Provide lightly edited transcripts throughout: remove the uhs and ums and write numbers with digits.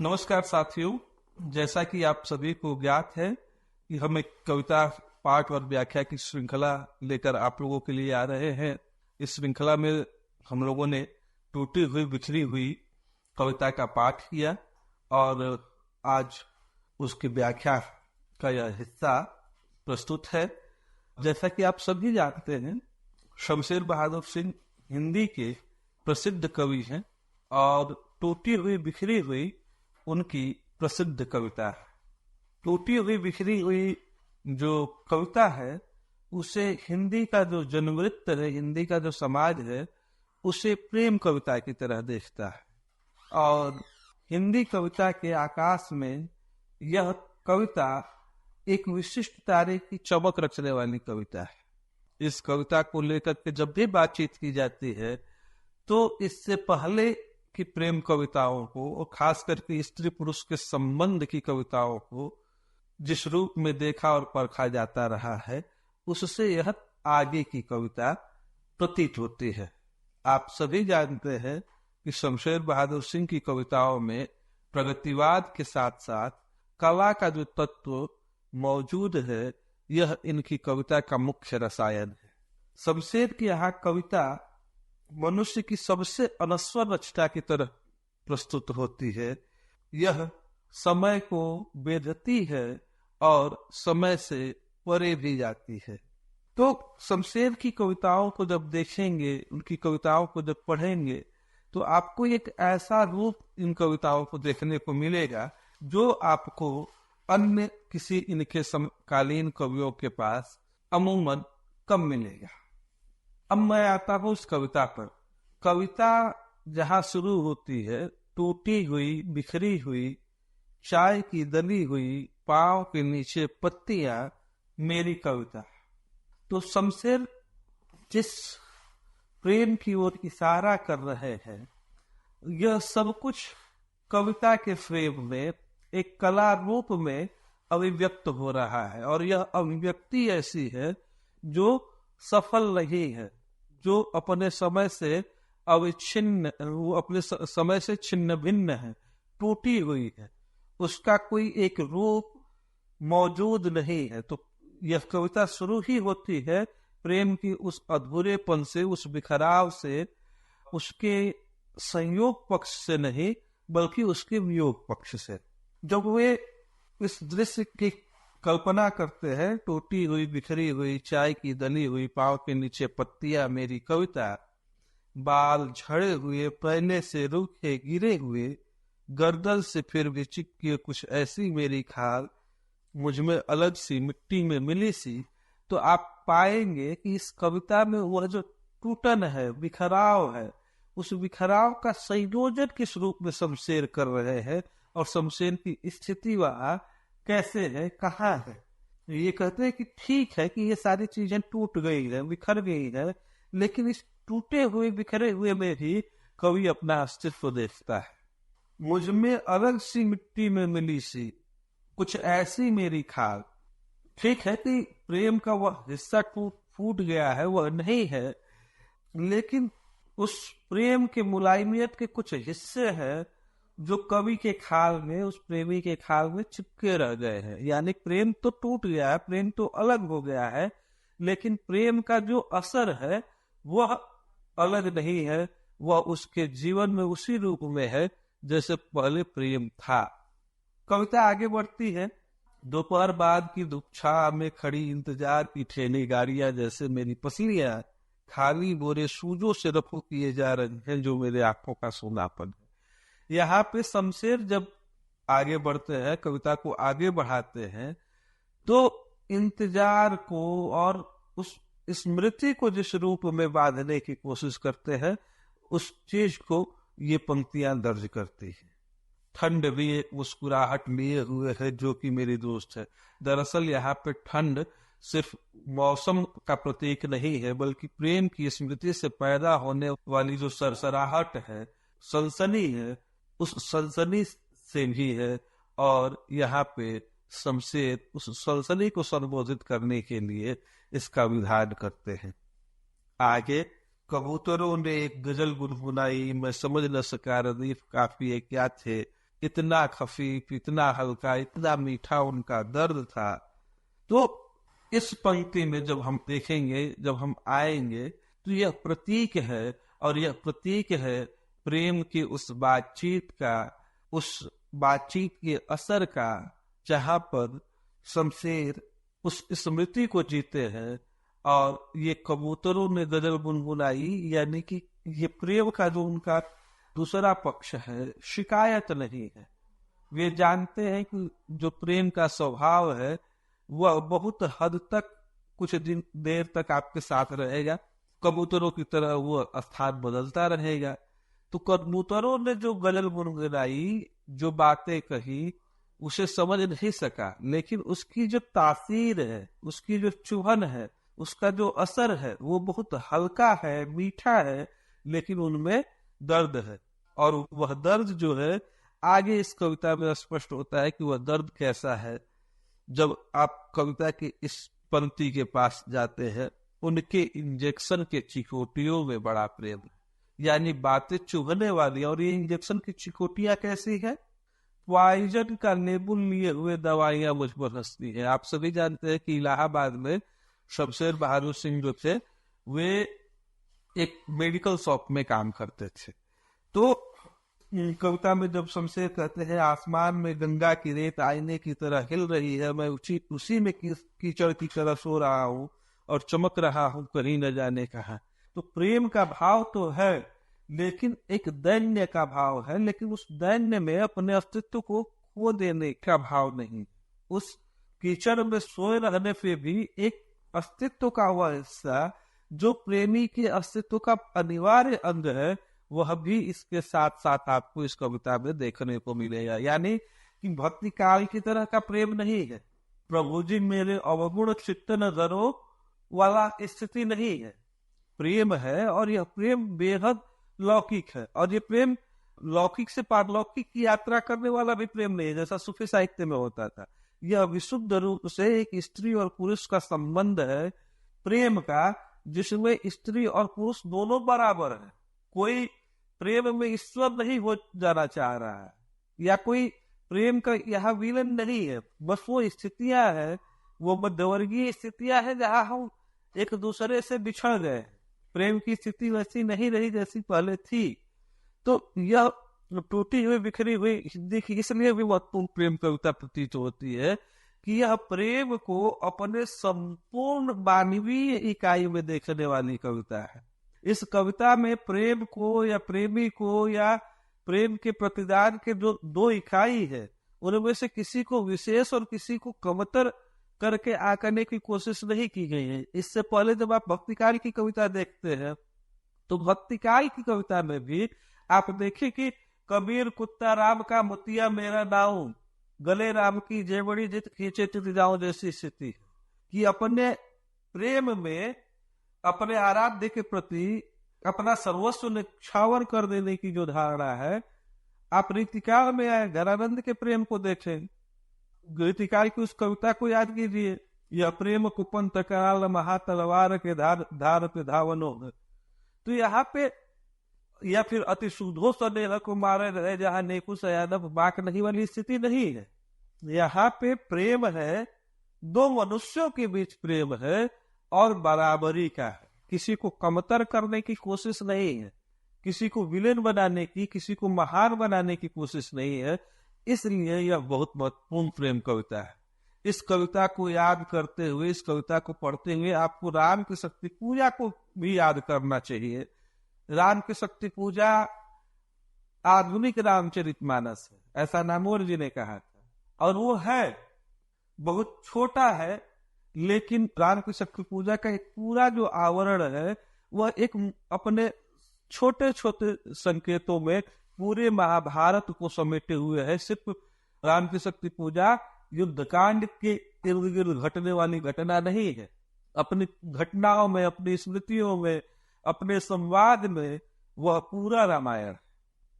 नमस्कार साथियों, जैसा कि आप सभी को ज्ञात है कि हम एक कविता पाठ और व्याख्या की श्रृंखला लेकर आप लोगों के लिए आ रहे हैं। इस श्रृंखला में हम लोगों ने टूटी हुई बिखरी हुई कविता का पाठ किया और आज उसकी व्याख्या का यह हिस्सा प्रस्तुत है। जैसा कि आप सभी जानते हैं, शमशेर बहादुर सिंह हिंदी के प्रसिद्ध कवि हैं और टूटी हुई बिखरी हुई उनकी प्रसिद्ध कविता है। टूटी हुई बिखरी हुई जो कविता है उसे हिंदी का जो जनवृत्त है, हिंदी का जो समाज है, उसे प्रेम कविता की तरह देखता है और हिंदी कविता के आकाश में यह कविता एक विशिष्ट तारे की चमक रचने वाली कविता है। इस कविता को लेकर के जब भी बातचीत की जाती है तो इससे पहले की प्रेम कविताओं को और खास करके स्त्री पुरुष के संबंध की कविताओं को जिस रूप में देखा और परखा जाता रहा है, उससे यह आगे की कविता प्रतीत होती है। आप सभी जानते हैं कि शमशेर बहादुर सिंह की कविताओं में प्रगतिवाद के साथ साथ कला का जो तत्व मौजूद है, यह इनकी कविता का मुख्य रसायन है। शमशेर की यहाँ कविता मनुष्य की सबसे अनश्वर रचना की तरह प्रस्तुत होती है। यह समय को बेधती है और समय से परे भी जाती है। तो शमशेर की कविताओं को जब देखेंगे, उनकी कविताओं को जब पढ़ेंगे, तो आपको एक ऐसा रूप इन कविताओं को देखने को मिलेगा जो आपको अन्य किसी इनके समकालीन कवियों के पास अमूमन कम मिलेगा। अब मैं आता हूँ उस कविता पर। कविता जहाँ शुरू होती है, टूटी हुई बिखरी हुई चाय की दली हुई पाँव के नीचे पत्तियां मेरी कविता। तो शमशेर जिस प्रेम की ओर इशारा कर रहे हैं, यह सब कुछ कविता के फ्रेम में एक कला रूप में अभिव्यक्त हो रहा है और यह अभिव्यक्ति ऐसी है जो सफल नहीं है, जो अपने समय से अविच्छिन्न, वो अपने समय से छिन्न भिन्न है, टूटी हुई है, उसका कोई एक रूप मौजूद नहीं है। तो यह कविता शुरू ही होती है प्रेम की उस अधूरेपन से, उस बिखराव से, उसके संयोग पक्ष से नहीं बल्कि उसके वियोग पक्ष से। जब वे इस दृश्य की कल्पना करते हैं, टूटी हुई बिखरी हुई चाय की दली हुई पाँव के नीचे पत्तियां मेरी कविता, बाल झड़े हुए पहले से रूखे गिरे हुए, गर्दन से फिर भी चिपकी कुछ ऐसी मेरी खाल, मुझ में अलग सी मिट्टी में मिली सी। तो आप पाएंगे कि इस कविता में वह जो टूटन है, बिखराव है, उस बिखराव का संयोजन किस रूप में शमशेर कर रहे हैं और शमशेर की स्थिति वहां कैसे है, कहाँ है। ये कहते हैं कि ठीक है कि ये सारी चीजें टूट गई है, बिखर गई है, लेकिन इस टूटे हुए बिखरे हुए में भी कवि अपना अस्तित्व देखता है। मुझ में अलग सी मिट्टी में मिली सी कुछ ऐसी मेरी खाल। ठीक है कि प्रेम का वह हिस्सा फूट गया है, वह नहीं है, लेकिन उस प्रेम के मुलायमियत के कुछ हिस्से हैं जो कवि के खाल में, उस प्रेमी के खाल में चिपके रह गए हैं। यानी प्रेम तो टूट गया है, प्रेम तो अलग हो गया है, लेकिन प्रेम का जो असर है वह अलग नहीं है, वह उसके जीवन में उसी रूप में है जैसे पहले प्रेम था। कविता आगे बढ़ती है। दोपहर बाद की धूप-छाह में खड़ी इंतजार की ठेली गाड़ियां जैसे मेरी पसलियां खाली बोरे सूजों से रफू किए जा रहे हैं जो मेरे आंखों का सोनापन है। यहाँ पे शमशेर जब आगे बढ़ते हैं, कविता को आगे बढ़ाते हैं, तो इंतजार को और उस स्मृति को जिस रूप में बांधने की कोशिश करते हैं, उस चीज को ये पंक्तियां दर्ज करती है। ठंड भी एक मुस्कुराहट लिए हुए है जो कि मेरी दोस्त है। दरअसल यहाँ पे ठंड सिर्फ मौसम का प्रतीक नहीं है, बल्कि प्रेम की स्मृति से पैदा होने वाली जो सरसराहट है, सनसनी है, उस सनसनी से भी है। और यहाँ पे शमशेर उस सनसनी को संबोधित करने के लिए इसका विधान करते हैं। आगे कबूतरों ने एक गजल गुनगुनाई, मैं समझ न सका रदीफ काफिए क्या थे, इतना खफीफ, इतना हल्का, इतना मीठा उनका दर्द था। तो इस पंक्ति में जब हम देखेंगे, जब हम आएंगे, तो यह प्रतीक है, और यह प्रतीक है प्रेम की उस बातचीत का, उस बातचीत के असर का, जहां पर शमशेर उस स्मृति को जीते हैं और ये कबूतरों ने गजल गुनगुनाई, यानी कि ये प्रेम का जो उनका दूसरा पक्ष है, शिकायत नहीं है। वे जानते हैं कि जो प्रेम का स्वभाव है वह बहुत हद तक, कुछ दिन देर तक आपके साथ रहेगा, कबूतरों की तरह वो स्थान बदलता रहेगा। तो कबूतरों ने जो गजल गुनगुनाई, जो बातें कही, उसे समझ नहीं सका, लेकिन उसकी जो तासीर है, उसकी जो चुभन है, उसका जो असर है, वो बहुत हल्का है, मीठा है, लेकिन उनमें दर्द है। और वह दर्द जो है आगे इस कविता में स्पष्ट होता है कि वह दर्द कैसा है। जब आप कविता की इस पंक्ति के पास जाते हैं, उनके इंजेक्शन के चिकोटियों में बड़ा प्रेम है, यानी बातें चुभने वाली। और ये इंजेक्शन की चिकोटियां कैसी है? पॉइजन का लेबुल लिए हुए दवाइयां मुझ पर हंसती है। आप सभी जानते हैं कि इलाहाबाद में शमशेर बहादुर सिंह जो थे, वे एक मेडिकल शॉप में काम करते थे। तो कविता में जब शमशेर कहते हैं, आसमान में गंगा की रेत आईने की तरह हिल रही है, मैं उसी में कीचड़ की तरह सो रहा हूँ और चमक रहा हूँ कहीं न जाने कहाँ। तो प्रेम का भाव तो है, लेकिन एक दैन्य का भाव है, लेकिन उस दैन्य में अपने अस्तित्व को खो देने का भाव नहीं। उस कीचड़ में सोए रहने पे भी एक अस्तित्व का वह हिस्सा जो प्रेमी के अस्तित्व का अनिवार्य अंग है, वह भी इसके साथ साथ आपको इस कविता में देखने को मिलेगा। यानी कि भक्ति काल की तरह का प्रेम नहीं है, प्रभु जी मेरे अवगुण चित्त न धरो वाला स्थिति नहीं है। प्रेम है, और यह प्रेम बेहद लौकिक है, और ये प्रेम लौकिक से पारलौकिक की यात्रा करने वाला भी प्रेम नहीं है, जैसा सूफी साहित्य में होता था। यह विशुद्ध रूप से एक स्त्री और पुरुष का संबंध है, प्रेम का, जिसमें स्त्री और पुरुष दोनों बराबर है। कोई प्रेम में ईश्वर नहीं हो जाना चाह रहा है, या कोई प्रेम का यहाँ विलन नहीं है, बस वो स्थितियां है, वो मध्यवर्गीय स्थितियां हैं जहां हम एक दूसरे से बिछड़ गए। प्रेम की स्थिति वैसी नहीं रही जैसी पहले थी। तो यह टूटी हुई बिखरी हुई हिंदी की इसलिए भी महत्वपूर्ण प्रेम कविता प्रतीत होती है कि यह प्रेम को अपने संपूर्ण मानवीय इकाई में देखने वाली कविता है। इस कविता में प्रेम को या प्रेमी को या प्रेम के प्रतिदान के जो दो इकाई है, उनमें से किसी को विशेष और किसी को कमतर करके आकरने की कोशिश नहीं की गई है। इससे पहले जब आप भक्तिकाल की कविता देखते हैं, तो भक्तिकाल की कविता में भी आप देखें कि कबीर कुत्ता राम का मुतिया मेरा नाऊ, गले राम की जेबड़ी जित खींचे तित जाऊं जैसी स्थिति है कि अपने प्रेम में अपने आराध्य के प्रति अपना सर्वस्व निछावर कर देने की जो धारणा है। आप रीतिकाल में आए घरानंद के प्रेम को देखें, रीतिकाल की उस कविता को याद कीजिए, यह प्रेम कुपन तकराल महातलवार के धार पे धावनो। तो यहाँ पे, या फिर अति सुधो सनेह को मारे रहे जहां नेकु सयानब बाक नहीं वाली स्थिति नहीं है। यहाँ पे प्रेम है, दो मनुष्यों के बीच प्रेम है और बराबरी का है, किसी को कमतर करने की कोशिश नहीं है, किसी को विलेन बनाने की, किसी को महान बनाने की कोशिश नहीं है। इसलिए यह बहुत महत्वपूर्ण प्रेम कविता है। इस कविता को याद करते हुए, इस कविता को पढ़ते हुए आपको राम की शक्ति पूजा को भी याद करना चाहिए। राम की शक्ति पूजा आधुनिक रामचरितमानस है, ऐसा नामवर जी ने कहा था, और वो है बहुत छोटा है, लेकिन राम की शक्ति पूजा का एक पूरा जो आवरण है वह एक अपने छोटे छोटे संकेतों में पूरे महाभारत को समेटे हुए है। सिर्फ राम की शक्ति पूजा युद्धकांड के इर्द गिर्द घटने वाली घटना नहीं है, अपनी घटनाओं में, अपनी स्मृतियों में, अपने संवाद में वह पूरा रामायण।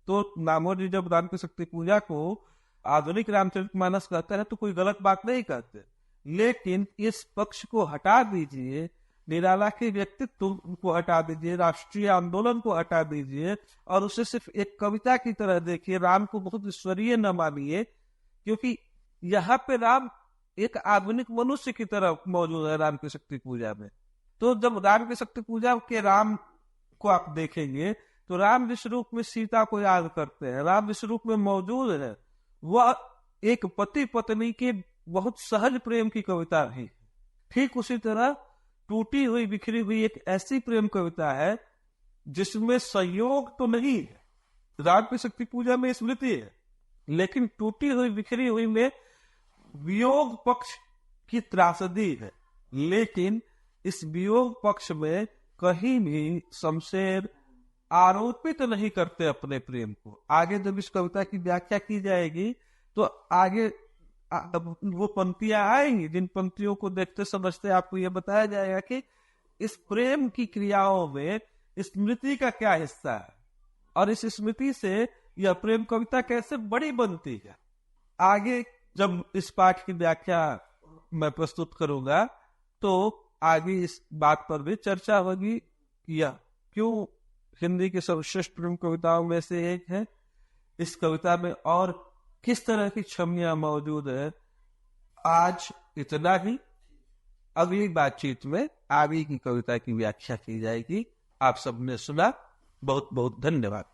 तो नामवर जी जब राम की शक्ति पूजा को आधुनिक रामचरितमानस कहते हैं तो कोई गलत बात नहीं कहते, लेकिन इस पक्ष को हटा दीजिए, निराला के व्यक्तित्व को हटा दीजिए, राष्ट्रीय आंदोलन को हटा दीजिए और उसे सिर्फ एक कविता की तरह देखिए। राम को बहुत ईश्वरीय न मानिए, क्योंकि यहाँ पे राम एक आधुनिक मनुष्य की तरह मौजूद है राम की शक्ति पूजा में। तो जब राम की शक्ति पूजा के राम को आप देखेंगे तो राम जिस रूप में सीता को याद करते हैं, राम जिस रूप में मौजूद है, वह एक पति पत्नी के बहुत सहज प्रेम की कविता है। ठीक उसी तरह टूटी हुई बिखरी हुई एक ऐसी प्रेम कविता है जिसमें संयोग तो नहीं है, राम की शक्ति पूजा में स्मृति है, लेकिन टूटी हुई बिखरी हुई में वियोग पक्ष की त्रासदी है। लेकिन इस वियोग पक्ष में कहीं भी शमशेर आरोपित नहीं करते अपने प्रेम को। आगे जब इस कविता की व्याख्या की जाएगी तो आगे वो पंक्तियां आएंगी, जिन पंक्तियों को देखते समझते आपको यह बताया जाएगा कि इस प्रेम की क्रियाओं में स्मृति का क्या हिस्सा है और इस स्मृति से यह प्रेम कविता कैसे बड़ी बनती है। आगे जब इस पाठ की व्याख्या मैं प्रस्तुत करूंगा तो आगे इस बात पर भी चर्चा होगी कि यह क्यों हिंदी की सर्वश्रेष्ठ प्रेम कविताओं में से एक है, इस कविता में और किस तरह की छवियां मौजूद है। आज इतना ही, अगली बातचीत में आगे की कविता की व्याख्या की जाएगी। आप सबने सुना, बहुत बहुत धन्यवाद।